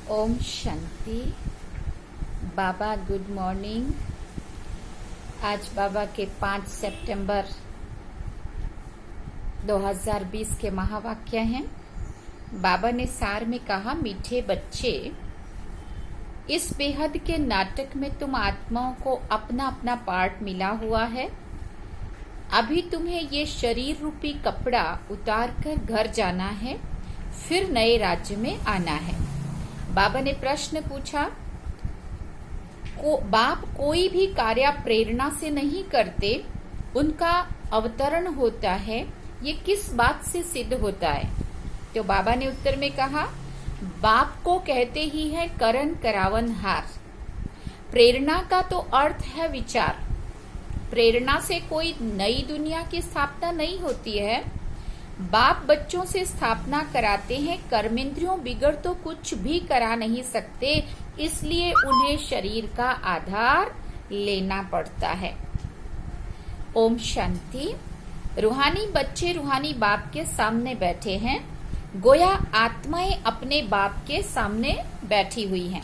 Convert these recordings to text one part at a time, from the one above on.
ओम शांति। बाबा good morning. आज बाबा के 5 सितंबर 2020 के महावाक्य हैं। बाबा ने सार में कहा, मीठे बच्चे, इस बेहद के नाटक में तुम आत्माओं को अपना अपना पार्ट मिला हुआ है। अभी तुम्हें ये शरीर रूपी कपड़ा उतार कर घर जाना है, फिर नए राज्य में आना है। बाबा ने प्रश्न पूछा, बाप कोई भी कार्य प्रेरणा से नहीं करते, उनका अवतरण होता है, ये किस बात से सिद्ध होता है? तो बाबा ने उत्तर में कहा, बाप को कहते ही है करण करावन हार। प्रेरणा का तो अर्थ है विचार। प्रेरणा से कोई नई दुनिया की स्थापना नहीं होती है। बाप बच्चों से स्थापना कराते हैं। कर्मेंद्रियों बिगड़ तो कुछ भी करा नहीं सकते, इसलिए उन्हें शरीर का आधार लेना पड़ता है। ओम शांति। रूहानी बच्चे रूहानी बाप के सामने बैठे हैं, गोया आत्माएं अपने बाप के सामने बैठी हुई हैं।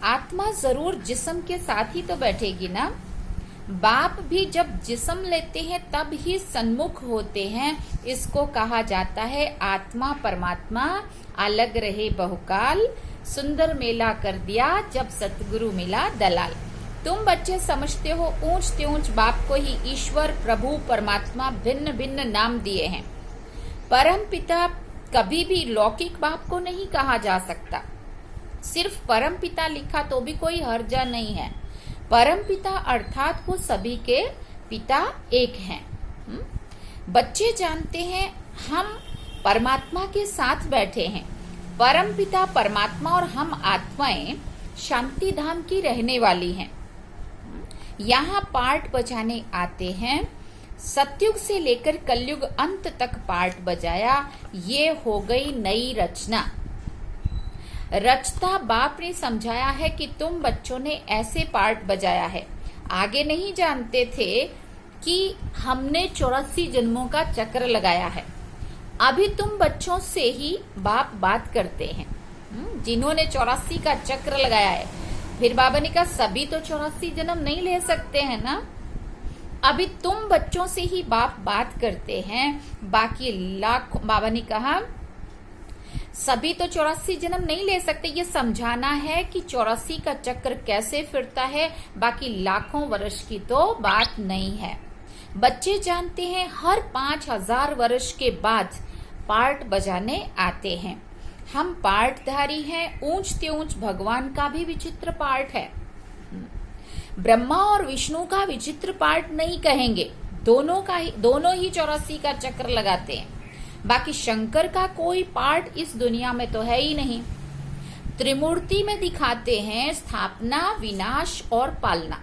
आत्मा जरूर जिस्म के साथ ही तो बैठेगी ना। बाप भी जब जिस्म लेते हैं तब ही सन्मुख होते हैं। इसको कहा जाता है आत्मा परमात्मा अलग रहे बहुकाल, सुंदर मेला कर दिया जब सतगुरु मिला दलाल। तुम बच्चे समझते हो ऊंच ते ऊंच बाप को ही ईश्वर प्रभु परमात्मा भिन्न भिन्न नाम दिए हैं। परम पिता कभी भी लौकिक बाप को नहीं कहा जा सकता। सिर्फ परम पिता लिखा तो भी कोई हर्जा नहीं है। परम पिता अर्थात वो सभी के पिता एक हैं। बच्चे जानते हैं हम परमात्मा के साथ बैठे हैं। परम पिता परमात्मा और हम आत्माएं शांति धाम की रहने वाली हैं। यहाँ पार्ट बजाने आते हैं। सतयुग से लेकर कलयुग अंत तक पार्ट बजाया, ये हो गई नई रचना। रचता बाप ने समझाया है कि तुम बच्चों ने ऐसे पार्ट बजाया है। आगे नहीं जानते थे कि हमने 84 जन्मों का चक्र लगाया है। अभी तुम बच्चों से ही बाप बात करते हैं, जिन्होंने 84 का चक्र लगाया है। फिर बाबा ने कहा सभी तो 84 जन्म नहीं ले सकते हैं ना। अभी तुम बच्चों से ही बाप बात करते हैं, बाकी लाख। बाबा ने कहा सभी तो 84 जन्म नहीं ले सकते। ये समझाना है कि 84 का चक्र कैसे फिरता है, बाकी लाखों वर्ष की तो बात नहीं है। बच्चे जानते हैं हर 5000 वर्ष के बाद पार्ट बजाने आते हैं। हम पार्टधारी हैं। ऊंच ते ऊंच भगवान का भी विचित्र पार्ट है। ब्रह्मा और विष्णु का विचित्र पार्ट नहीं कहेंगे, दोनों ही 84 का चक्र लगाते हैं। बाकी शंकर का कोई पार्ट इस दुनिया में तो है ही नहीं। त्रिमूर्ति में दिखाते हैं स्थापना, विनाश और पालना।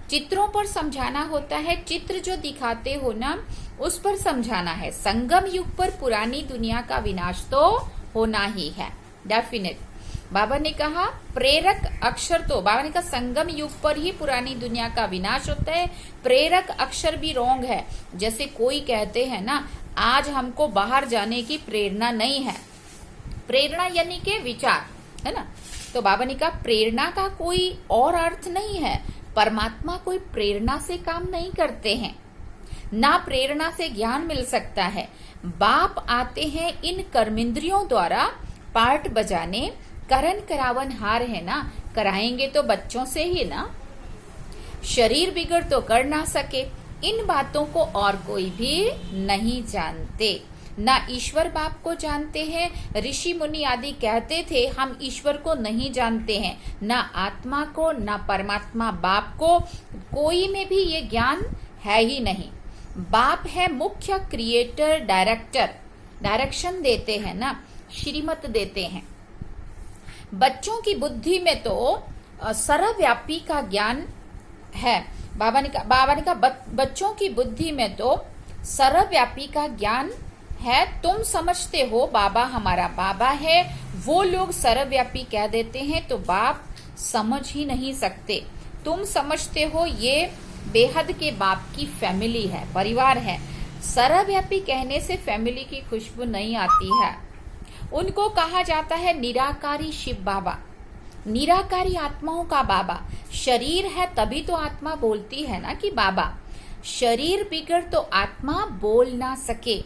चित्रों पर समझाना होता है। चित्र जो दिखाते हो ना, उस पर समझाना है। संगम युग पर पुरानी दुनिया का विनाश तो होना ही है, डेफिनेट। बाबा ने कहा प्रेरक अक्षर तो, बाबा ने कहा संगम युग पर ही पुरानी दुनिया का विनाश होता है। प्रेरक अक्षर भी रॉन्ग है। जैसे कोई कहते हैं ना, आज हमको बाहर जाने की प्रेरणा नहीं है। प्रेरणा यानी के विचार, है ना। तो बाबा ने कहा प्रेरणा का कोई और अर्थ नहीं है। परमात्मा कोई प्रेरणा से काम नहीं करते हैं, ना प्रेरणा से ज्ञान मिल सकता है। बाप आते हैं इन कर्मेंद्रियों द्वारा पार्ट बजाने। करण करावन हार है ना, कराएंगे तो बच्चों से ही ना। शरीर बिगड़ तो कर ना सके। इन बातों को और कोई भी नहीं जानते। ना ईश्वर बाप को जानते हैं। ऋषि मुनि आदि कहते थे हम ईश्वर को नहीं जानते हैं। ना आत्मा को, ना परमात्मा बाप को, कोई में भी ये ज्ञान है ही नहीं। बाप है मुख्य क्रिएटर, डायरेक्टर। डायरेक्शन देते हैं ना, श्रीमत देते हैं। बच्चों की बुद्धि में तो सर्वव्यापी का ज्ञान है। बाबा ने कहा बच्चों की बुद्धि में तो सर्वव्यापी का ज्ञान है। तुम समझते हो बाबा हमारा बाबा है, वो लोग सर्वव्यापी कह देते हैं तो बाप समझ ही नहीं सकते। तुम समझते हो ये बेहद के बाप की फैमिली है, परिवार है। सर्वव्यापी कहने से फैमिली की खुशबू नहीं आती है। उनको कहा जाता है निराकारी शिव बाबा, निराकारी आत्माओं का बाबा। शरीर है तभी तो आत्मा बोलती है ना कि बाबा। शरीर बिगड़ तो आत्मा बोल ना सके।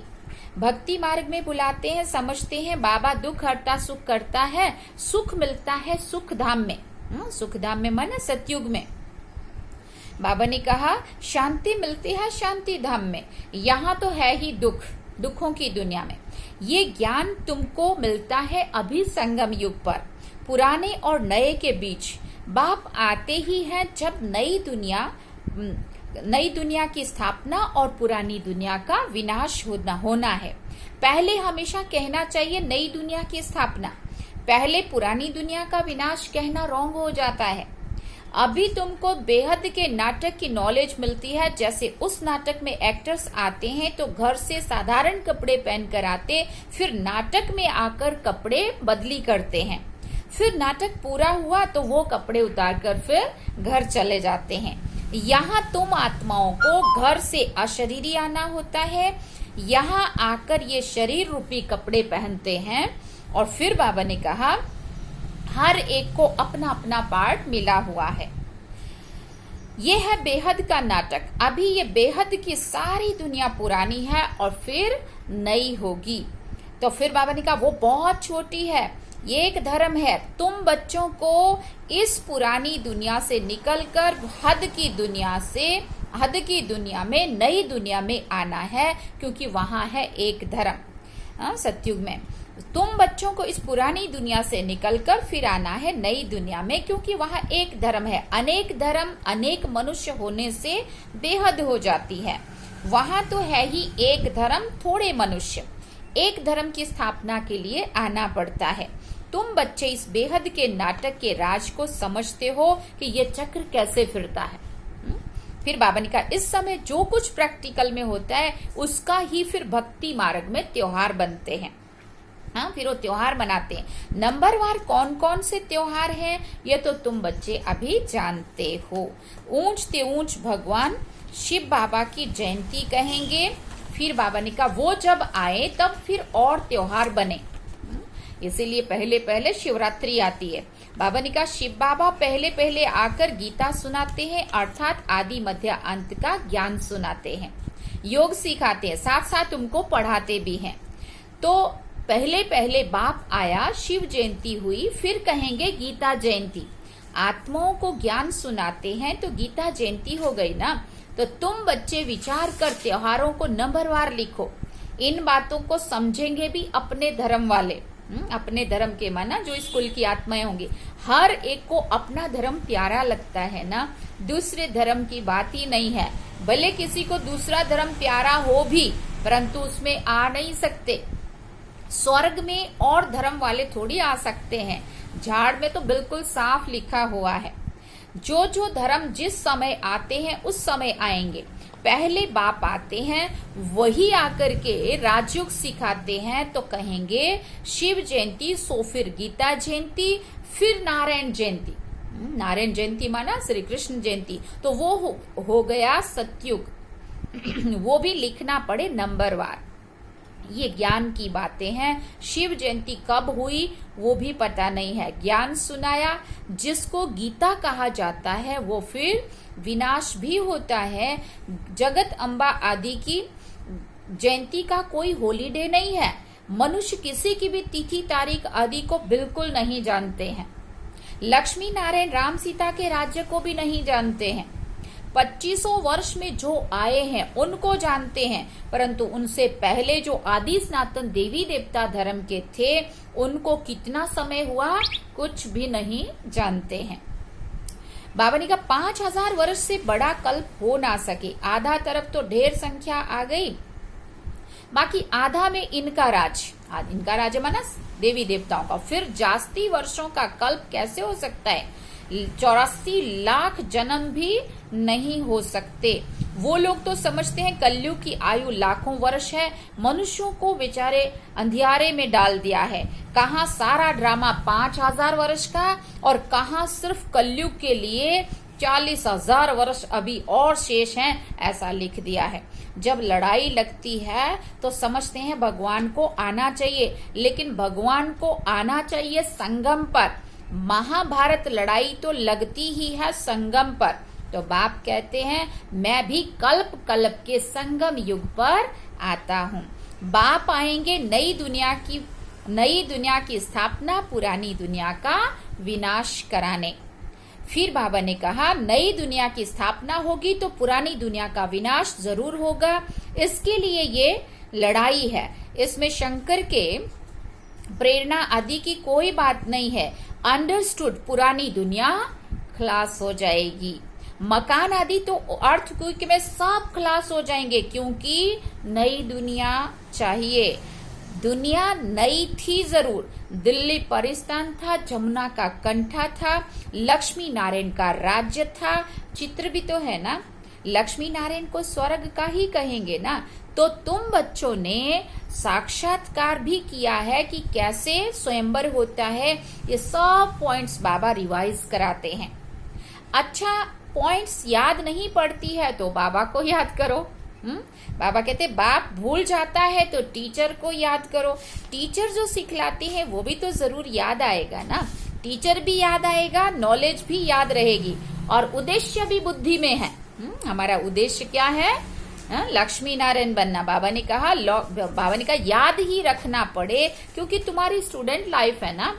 भक्ति मार्ग में बुलाते हैं, समझते हैं बाबा दुख हरता सुख करता है, सुख मिलता है सुख धाम में। सुख धाम में माना सतयुग में। बाबा ने कहा शांति मिलती है शांति धाम में, यहाँ तो है ही दुख, दुखों की दुनिया में। ये ज्ञान तुमको मिलता है अभी संगम युग पर, पुराने और नए के बीच। बाप आते ही हैं जब नई दुनिया की स्थापना और पुरानी दुनिया का विनाश होना है। पहले हमेशा कहना चाहिए नई दुनिया की स्थापना, पहले पुरानी दुनिया का विनाश कहना रॉन्ग हो जाता है। अभी तुमको बेहद के नाटक की नॉलेज मिलती है। जैसे उस नाटक में एक्टर्स आते हैं तो घर से साधारण कपड़े पहन कर आते, फिर नाटक में आकर कपड़े बदली करते हैं, फिर नाटक पूरा हुआ तो वो कपड़े उतार कर फिर घर चले जाते हैं। यहाँ तुम आत्माओं को घर से अशरीरी आना होता है, यहाँ आकर ये शरीर रूपी कपड़े पहनते हैं। और फिर बाबा ने कहा हर एक को अपना अपना पार्ट मिला हुआ है। ये है बेहद का नाटक। अभी ये बेहद की सारी दुनिया पुरानी है और फिर नई होगी। तो फिर बाबा ने कहा वो बहुत छोटी है, ये एक धर्म है। तुम बच्चों को इस पुरानी दुनिया से निकलकर हद की दुनिया में नई दुनिया में आना है, क्योंकि वहां है एक धर्म। सतयुग में तुम बच्चों को इस पुरानी दुनिया से निकलकर फिर आना है नई दुनिया में, क्योंकि वहां एक धर्म है। अनेक धर्म अनेक मनुष्य होने से बेहद हो जाती है। वहां तो है ही एक धर्म, थोड़े मनुष्य। एक धर्म की स्थापना के लिए आना पड़ता है। तुम बच्चे इस बेहद के नाटक के राज को समझते हो कि ये चक्र कैसे फिरता है। फिर बाबा ने कहा इस समय जो कुछ प्रैक्टिकल में होता है उसका ही फिर भक्ति मार्ग में त्योहार बनते हैं। फिर वो त्योहार मनाते हैं। नंबरवार कौन कौन से त्योहार हैं ये तो तुम बच्चे अभी जानते हो। ऊंचते ऊंच भगवान शिव बाबा की जयंती कहेंगे। फिर बाबा ने कहा वो जब आए तब फिर और त्योहार बने, इसीलिए पहले पहले शिवरात्रि आती है। बाबा ने कहा शिव बाबा पहले पहले आकर गीता सुनाते हैं, अर्थात आदि मध्य अंत का ज्ञान सुनाते हैं, योग सिखाते हैं, साथ साथ उनको पढ़ाते भी हैं। तो पहले पहले बाप आया, शिव जयंती हुई, फिर कहेंगे गीता जयंती। आत्माओं को ज्ञान सुनाते हैं तो गीता जयंती हो गई ना। तो तुम बच्चे विचार कर त्योहारों को नंबरवार लिखो। इन बातों को समझेंगे भी अपने धर्म वाले, अपने धर्म के माना जो स्कूल की आत्माएं होंगी। हर एक को अपना धर्म प्यारा लगता है ना, दूसरे धर्म की बात ही नहीं है। भले किसी को दूसरा धर्म प्यारा हो भी, परंतु उसमें आ नहीं सकते। स्वर्ग में और धर्म वाले थोड़ी आ सकते हैं। झाड़ में तो बिल्कुल साफ लिखा हुआ है, जो जो धर्म जिस समय आते हैं उस समय आएंगे। पहले बाप आते हैं, वही आकर के राजयोग सिखाते हैं, तो कहेंगे शिव जयंती, सो फिर गीता जयंती, फिर नारायण जयंती। नारायण जयंती माना श्री कृष्ण जयंती, तो वो हो गया सतयुग। वो भी लिखना पड़े नंबरवार। ये ज्ञान की बातें हैं। शिव जयंती कब हुई वो भी पता नहीं है। ज्ञान सुनाया, जिसको गीता कहा जाता है वो फिर विनाश भी होता है। जगत अम्बा आदि की जयंती का कोई हॉलीडे नहीं है। मनुष्य किसी की भी तिथि तारीख आदि को बिल्कुल नहीं जानते हैं। लक्ष्मी नारायण राम सीता के राज्य को भी नहीं जानते हैं। 2500 वर्ष में जो आए हैं उनको जानते हैं, परंतु उनसे पहले जो आदि सनातन देवी देवता धर्म के थे उनको कितना समय हुआ कुछ भी नहीं जानते हैं। बाबा ने कहा 5000 वर्ष से बड़ा कल्प हो ना सके। आधा तरफ तो ढेर संख्या आ गई, बाकी आधा में इनका राज माना देवी देवताओं का। फिर जास्ती वर्षों का कल्प कैसे हो सकता है? 84 लाख जन्म भी नहीं हो सकते। वो लोग तो समझते हैं कलयुग की आयु लाखों वर्ष है। मनुष्यों को बेचारे अंधियारे में डाल दिया है। कहाँ सारा ड्रामा 5000 वर्ष का और कहाँ सिर्फ कलयुग के लिए 40,000 वर्ष अभी और शेष हैं, ऐसा लिख दिया है। जब लड़ाई लगती है तो समझते हैं भगवान को आना चाहिए, लेकिन भगवान को आना चाहिए संगम पर। महाभारत लड़ाई तो लगती ही है संगम पर। तो बाप कहते हैं मैं भी कल्प कल्प के संगम युग पर आता हूँ। बाप आएंगे नई दुनिया की स्थापना, पुरानी दुनिया का विनाश कराने। फिर बाबा ने कहा नई दुनिया की स्थापना होगी तो पुरानी दुनिया का विनाश जरूर होगा। इसके लिए ये लड़ाई है। इसमें शंकर के प्रेरणा आदि की कोई बात नहीं है। अंडरस्टूड, पुरानी दुनिया खलास हो जाएगी। मकान आदि तो अर्थक्वेक में सब खलास हो जाएंगे, क्योंकि नई दुनिया चाहिए। दुनिया नई थी जरूर। दिल्ली परिस्तान था, जमुना का कंठा था, लक्ष्मी नारायण का राज्य था। चित्र भी तो है ना, लक्ष्मी नारायण को स्वर्ग का ही कहेंगे ना। तो तुम बच्चों ने साक्षात्कार भी किया है कि कैसे स्वयंवर होता है। ये सब पॉइंट्स बाबा रिवाइज कराते हैं। अच्छा, पॉइंट्स याद नहीं पड़ती है तो बाबा को याद करो। बाबा कहते बाप भूल जाता है तो टीचर को याद करो। टीचर जो सिखलाते हैं वो भी तो जरूर याद आएगा ना। टीचर भी याद आएगा, नॉलेज भी याद रहेगी, और उद्देश्य भी बुद्धि में है। हमारा उद्देश्य क्या है? लक्ष्मी नारायण बनना। बाबा ने कहा याद ही रखना पड़े, क्योंकि तुम्हारी स्टूडेंट लाइफ है ना।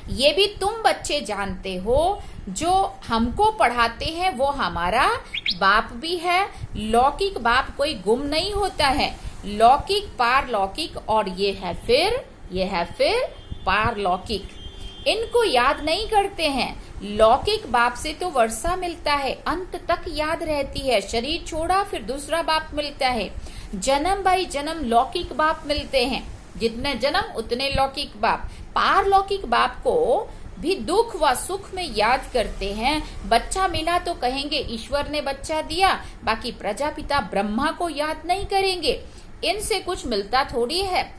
ये भी तुम बच्चे जानते हो, जो हमको पढ़ाते हैं वो हमारा बाप भी है। लौकिक बाप कोई गुम नहीं होता है। लौकिक, पारलौकिक, और ये है फिर पारलौकिक। इनको याद नहीं करते हैं। लौकिक बाप से तो वर्षा मिलता है, अंत तक याद रहती है। शरीर छोड़ा फिर दूसरा बाप मिलता है। जन्म बाई जन्म लौकिक बाप मिलते हैं। जितने जन्म उतने लौकिक बाप। पारलौकिक बाप को भी दुख व सुख में याद करते हैं। बच्चा मिला तो कहेंगे ईश्वर ने बच्चा दिया, बाकी प्रजापिता ब्रह्मा को याद नहीं करेंगे। इनसे कुछ मिलता थोड़ी है।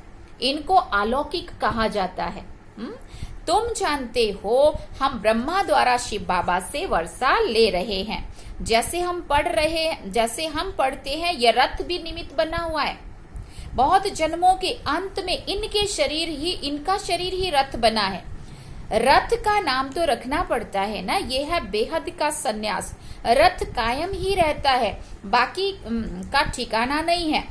इनको अलौकिक कहा जाता है। तुम जानते हो हम ब्रह्मा द्वारा शिव बाबा से वर्षा ले रहे हैं। जैसे हम पढ़ते हैं, यह रथ भी निमित्त बना हुआ है। बहुत जन्मों के अंत में इनका शरीर ही रथ बना है। रथ का नाम तो रखना पड़ता है ना। यह है बेहद का सन्यास। रथ कायम ही रहता है, बाकी का ठिकाना नहीं है।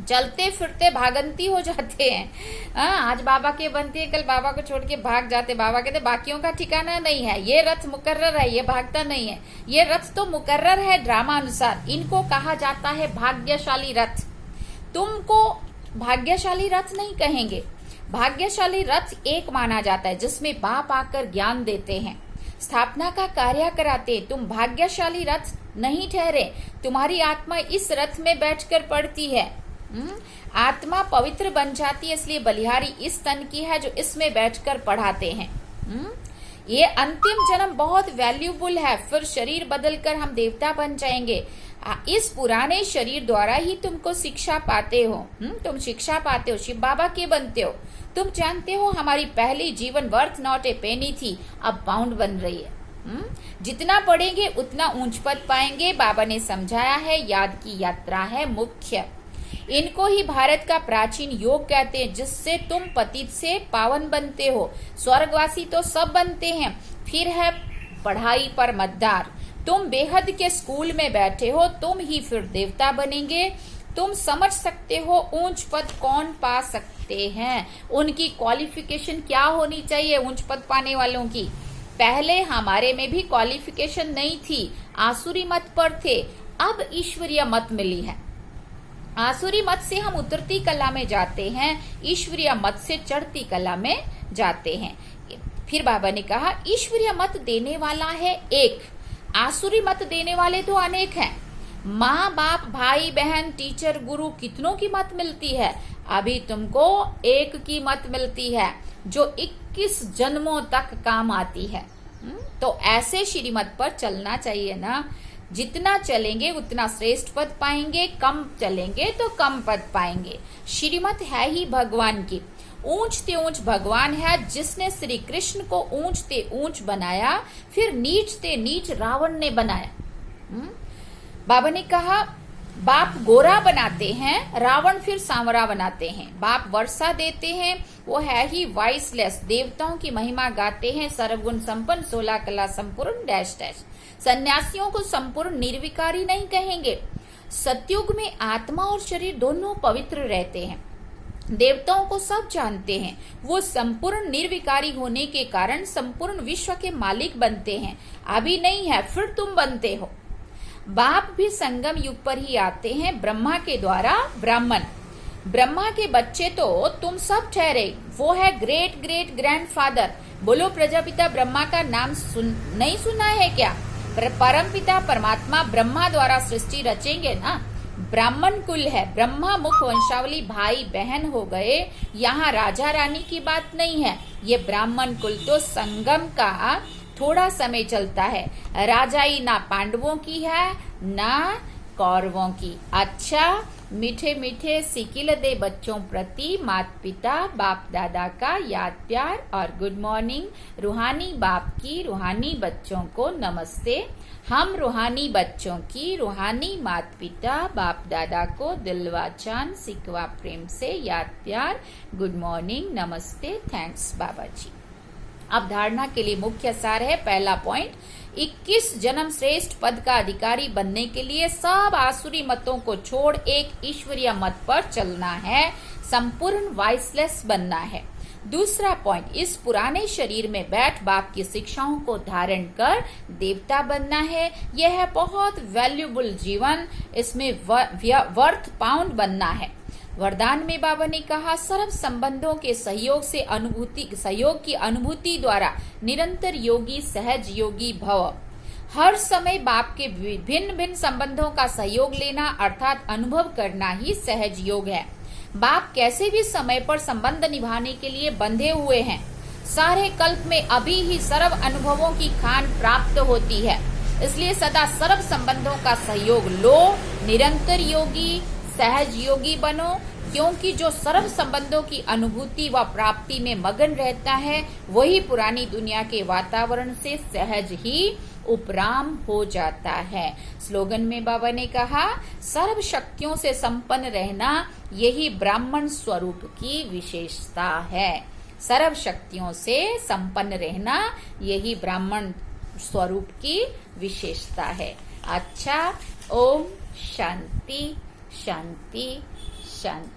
चलते फिरते भागंती हो जाते हैं। आज बाबा के बनते हैं, कल बाबा को छोड़ के भाग जाते। बाबा कहते बाकियों का ठिकाना नहीं है। ये रथ मुकर्रर है, ये भागता नहीं है। ये रथ तो मुकर्रर है ड्रामा अनुसार। इनको कहा जाता है भाग्यशाली रथ। तुमको भाग्यशाली रथ नहीं कहेंगे। भाग्यशाली रथ एक माना जाता है जिसमें बाप आकर ज्ञान देते हैं, स्थापना का कार्य कराते। तुम भाग्यशाली रथ नहीं ठहरे। तुम्हारी आत्मा इस रथ में बैठकर पढ़ती है। आत्मा पवित्र बन जाती है, इसलिए बलिहारी इस तन की है जो इसमें बैठकर पढ़ाते हैं। ये अंतिम जन्म बहुत वैल्यूबल है। फिर शरीर बदलकर हम देवता बन जाएंगे। इस पुराने शरीर द्वारा ही तुमको शिक्षा पाते हो। तुम शिक्षा पाते हो, शिव बाबा के बनते हो। तुम जानते हो हमारी पहली जीवन वर्थ नॉट ए पेनी थी, अब पाउंड बन रही है। जितना पढ़ेंगे उतना ऊंच पद पाएंगे। बाबा ने समझाया है, याद की यात्रा है मुख्य। इनको ही भारत का प्राचीन योग कहते हैं, जिससे तुम पतित से पावन बनते हो। स्वर्गवासी तो सब बनते हैं। फिर है पढ़ाई पर मतदार। तुम बेहद के स्कूल में बैठे हो, तुम ही फिर देवता बनेंगे। तुम समझ सकते हो ऊंच पद कौन पा सकते हैं, उनकी क्वालिफिकेशन क्या होनी चाहिए ऊंच पद पाने वालों की। पहले हमारे में भी क्वालिफिकेशन नहीं थी, आसुरी मत पर थे। अब ईश्वरीय मत मिली है। आसुरी मत से हम उतरती कला में जाते हैं, ईश्वरीय मत से चढ़ती कला में जाते हैं। फिर बाबा ने कहा ईश्वरीय मत देने वाला है एक, आसुरी मत देने वाले तो अनेक हैं। माँ बाप, भाई बहन, टीचर, गुरु, कितनों की मत मिलती है। अभी तुमको एक की मत मिलती है जो 21 जन्मों तक काम आती है। तो ऐसे श्रीमत पर चलना चाहिए ना। जितना चलेंगे उतना श्रेष्ठ पद पाएंगे, कम चलेंगे तो कम पद पाएंगे। श्रीमत है ही भगवान की। ऊंचते ऊंच भगवान है जिसने श्री कृष्ण को ऊंचते ऊंच बनाया, फिर नीचते नीच रावण ने बनाया। बाबा ने कहा बाप गोरा बनाते हैं, रावण फिर सांवरा बनाते हैं। बाप वर्षा देते हैं, वो है ही वाइसलेस, देवताओं की महिमा गाते हैं, सर्वगुण संपन्न, 16 कला संपूर्ण डैश डैश। सन्यासियों को संपूर्ण निर्विकारी नहीं कहेंगे। सतयुग में आत्मा और शरीर दोनों पवित्र रहते हैं। देवताओं को सब जानते हैं, वो संपूर्ण निर्विकारी होने के कारण संपूर्ण विश्व के मालिक बनते हैं। अभी नहीं है, फिर तुम बनते हो। बाप भी संगम युग पर ही आते हैं, ब्रह्मा के द्वारा ब्राह्मण। ब्रह्मा के बच्चे तो तुम सब ठहरे, वो है ग्रेट ग्रेट ग्रैंडफादर। बोलो प्रजापिता ब्रह्मा का नाम नहीं सुना है क्या? परम पिता परमात्मा ब्रह्मा द्वारा सृष्टि रचेंगे ना। ब्राह्मण कुल है, ब्रह्मा मुख वंशावली भाई बहन हो गए। यहाँ राजा रानी की बात नहीं है, ये ब्राह्मण कुल तो संगम का थोड़ा समय चलता है। राजाई ना पांडवों की है ना कौरवों की। अच्छा, मीठे मीठे सिकिल दे बच्चों प्रति माता पिता बाप दादा का याद प्यार और गुड मॉर्निंग। रूहानी बाप की रूहानी बच्चों को नमस्ते। हम रूहानी बच्चों की रूहानी माता पिता बाप दादा को दिलवा चांद सिकवा प्रेम से याद प्यार, गुड मॉर्निंग, नमस्ते, थैंक्स बाबा जी। अब धारणा के लिए मुख्य सार है। पहला पॉइंट, 21 जन्म श्रेष्ठ पद का अधिकारी बनने के लिए सब आसुरी मतों को छोड़ एक ईश्वरीय मत पर चलना है, संपूर्ण वाइसलेस बनना है। दूसरा पॉइंट, इस पुराने शरीर में बैठ बाप की शिक्षाओं को धारण कर देवता बनना है। यह है बहुत वैल्यूबल जीवन, इसमें वर्थ पाउंड बनना है। वरदान में बाबा ने कहा सर्व संबंधों के सहयोग की अनुभूति द्वारा निरंतर योगी सहज योगी भव। हर समय बाप के भिन्न भिन्न संबंधों का सहयोग लेना अर्थात अनुभव करना ही सहज योग है। बाप कैसे भी समय पर संबंध निभाने के लिए बंधे हुए हैं। सारे कल्प में अभी ही सर्व अनुभवों की खान प्राप्त होती है, इसलिए सदा सर्व संबंधों का सहयोग लो, निरंतर योगी सहज योगी बनो, क्योंकि जो सर्व संबंधों की अनुभूति व प्राप्ति में मगन रहता है वही पुरानी दुनिया के वातावरण से सहज ही उपराम हो जाता है। स्लोगन में बाबा ने कहा सर्व शक्तियों से संपन्न रहना यही ब्राह्मण स्वरूप की विशेषता है। सर्व शक्तियों से संपन्न रहना यही ब्राह्मण स्वरूप की विशेषता है। अच्छा, ओम शांति शांति शांति।